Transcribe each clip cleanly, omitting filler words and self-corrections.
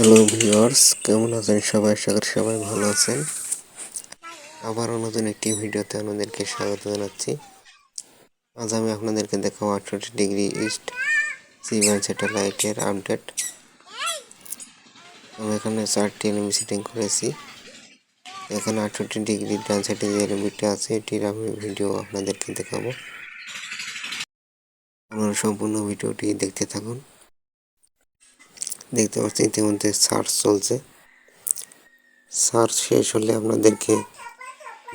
Hello viewers, কেমন আছেন সবাই? আশা করি সবাই ভালো আছেন। আবারও নতুন একটি ভিডিওতে আপনাদেরকে স্বাগত জানাচ্ছি। আজ আমি আপনাদেরকে দেখাবো 68 ডিগ্রি ইস্ট সি-ব্যান্ড স্যাটেলাইটের আপডেট। আমি এখানে 4টি এলএমবি সেটিং করেছি। এখানে 68 ডিগ্রি ডান সাইডে যে এলএমবিটা আছে এটির আমি ভিডিও আপনাদেরকে দেখাবো। আপনারা সম্পূর্ণ ভিডিওটি দেখতে থাকুন। দেখতে পাচ্ছেন ইতিমধ্যে সার্চ চলছে। সার্চ শেষ হলে আপনাদেরকে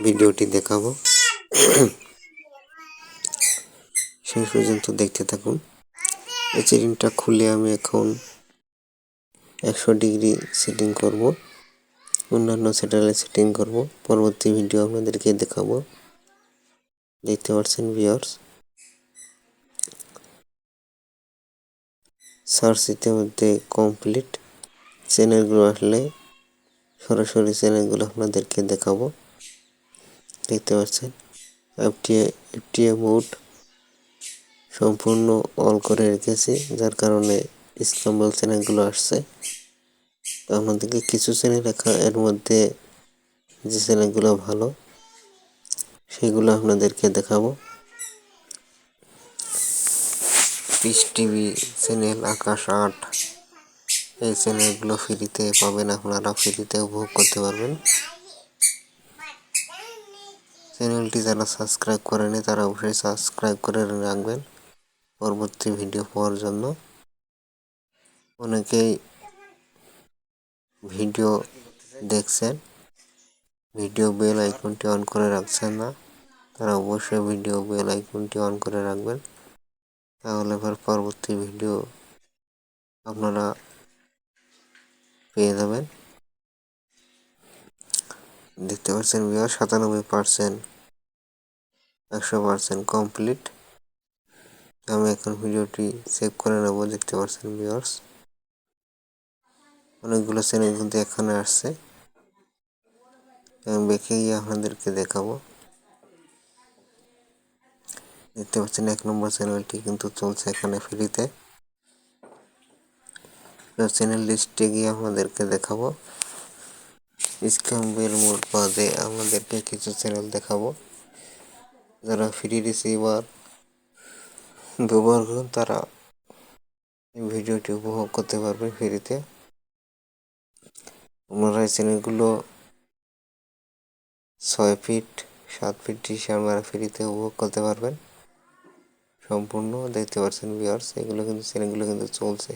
ভিডিওটি দেখাবো। শেষ পর্যন্ত দেখতে থাকুন। এই সেটিংটা খুলে আমি এখন 100 ডিগ্রি সেটিং করব, অন্যান্য স্যাটেলাইট সেটিং করব। পরবর্তী ভিডিও আপনাদেরকে দেখাবো। দেখতে পাচ্ছেন ভিউয়ার্স, সার্চ ইতিমধ্যে কমপ্লিট। চ্যানেলগুলো আসলে সরাসরি চ্যানেলগুলো আপনাদেরকে দেখাবো। দেখতে পাচ্ছেন এফটিএ মোড সম্পূর্ণ অল করে রেখেছি, যার কারণে স্ক্র্যাম্বল চ্যানেলগুলো আসছে। আপনাদেরকে কিছু চ্যানেল রাখা, এর মধ্যে যে চ্যানেলগুলো ভালো সেগুলো আপনাদেরকে দেখাবো। পিস টিভি চ্যানেল, আকাশ 8, এই চ্যানেলগুলো ফ্রিতে পাবেন, আপনারা ফ্রিতে উপভোগ করতে পারবেন। চ্যানেলটি যারা সাবস্ক্রাইব করেনি তারা অবশ্যই সাবস্ক্রাইব করে রাখবেন পরবর্তী ভিডিও পাওয়ার জন্য। অনেকেই ভিডিও দেখছেন, ভিডিও বেল আইকনটি অন করে রাখছেন না, তারা অবশ্যই ভিডিও বেল আইকনটি অন করে রাখবেন। তাহলে পরবর্তী ভিডিও আপনারা পেয়ে যাবেন। দেখতে পাচ্ছেন ভিউয়ার্স, 97%, 100% কমপ্লিট। আমি এখন ভিডিওটি সেভ করে নেব। দেখতে পাচ্ছেন ভিউয়ার্স, অনেকগুলো চ্যানেল কিন্তু এখানে আসছে। আমি বেঁকে গিয়ে আপনাদেরকে দেখাবো। দেখতে পাচ্ছেন 1 নম্বর চ্যানেলটি কিন্তু চলছে এখানে ফ্রিতে। চ্যানেল লিস্টে গিয়ে আপনাদেরকে দেখাবো। স্ক্র্যাম্বল মোড বাদে আমাদেরকে কিছু চ্যানেল দেখাবো। যারা ফ্রি রিসিভার ব্যবহার করুন তারা এই ভিডিওটি উপভোগ করতে পারবে ফ্রিতে। আপনারা এই চ্যানেলগুলো 6 ফিট 7 ফিট ডিশে আপনারা ফ্রিতে উপভোগ করতে পারবেন সম্পূর্ণ। দেখতে পাচ্ছেন ভিউয়ার্স, এগুলো কিন্তু চ্যানেলগুলো কিন্তু চলছে।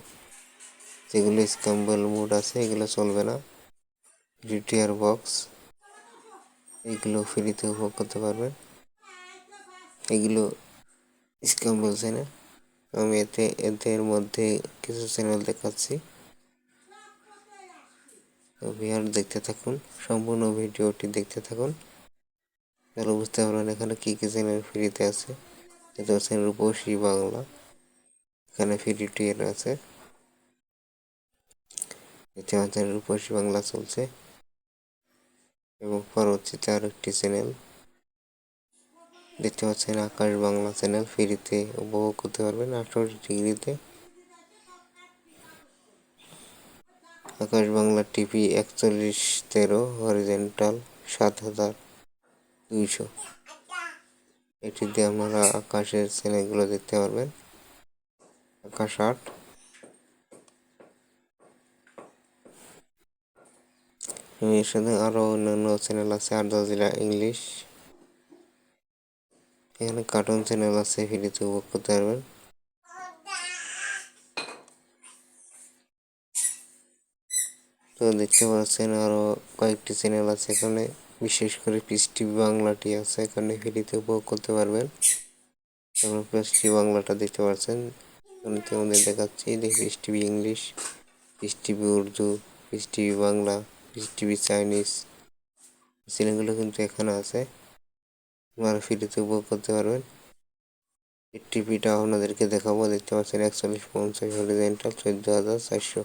যেগুলো স্ক্র্যাম্বল মোড আছে এগুলো চলবে না। জিটিআর বক্স এগুলো ফ্রিতে উপভোগ করতে পারবেন। এগুলো স্ক্র্যাম্বল চ্যানেল। আমি এদের মধ্যে কিছু চ্যানেল দেখাচ্ছি। ভিউয়ার্স দেখতে থাকুন, সম্পূর্ণ ভিডিওটি দেখতে থাকুন, তাহলে বুঝতে পারবেন এখানে কি কি চ্যানেল ফ্রিতে আছে। দেখতে পাচ্ছেন রূপসী বাংলা, এখানে ফ্রি টিয়ার আছে। দেখতে পাচ্ছেন রূপসী বাংলা চলছে এবং পরবর্তীতে আর একটি চ্যানেল দেখতে পাচ্ছেন আকাশ বাংলা চ্যানেল ফ্রিতে উপভোগ করতে পারবেন 68 ডিগ্রিতে। আকাশ বাংলা টিভি 4113 হরিজেন্টাল 7200, এটি দিয়ে আপনারা আকাশের চ্যানেলগুলো দেখতে পারবেন। আকাশ 8, এর সাথে আরো অন্যান্য চ্যানেল আছে। আল জাজিরা ইংলিশ, এখানে কার্টুন চ্যানেল আছে, ফ্রিতে উপভোগ করতে পারবেন। তো দেখতে পাচ্ছেন আরো কয়েকটি চ্যানেল আছে এখানে, বিশেষ করে পিস টিভি বাংলাটি আছে, এখানে ফ্রিতে উপভোগ করতে পারবেন। এবং পিস টিভি বাংলাটা দেখতে পাচ্ছেন, আমাদের দেখাচ্ছি। Piece TV English, piece TV Urdu, piece TV Bangla, piece TV Chinese চ্যানেলগুলো কিন্তু এখানে আছে, আপনারা ফ্রিতে উপভোগ করতে পারবেন। এই টিভিটা আপনাদেরকে দেখাবো। দেখতে পাচ্ছেন 4150 হরিজেন্টাল 14400,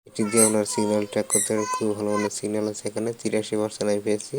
এটি দিয়ে আপনার সিগন্যাল ট্র্যাক করতে খুব ভালো মানের সিগন্যাল আছে এখানে। 83% আইপিএসসি,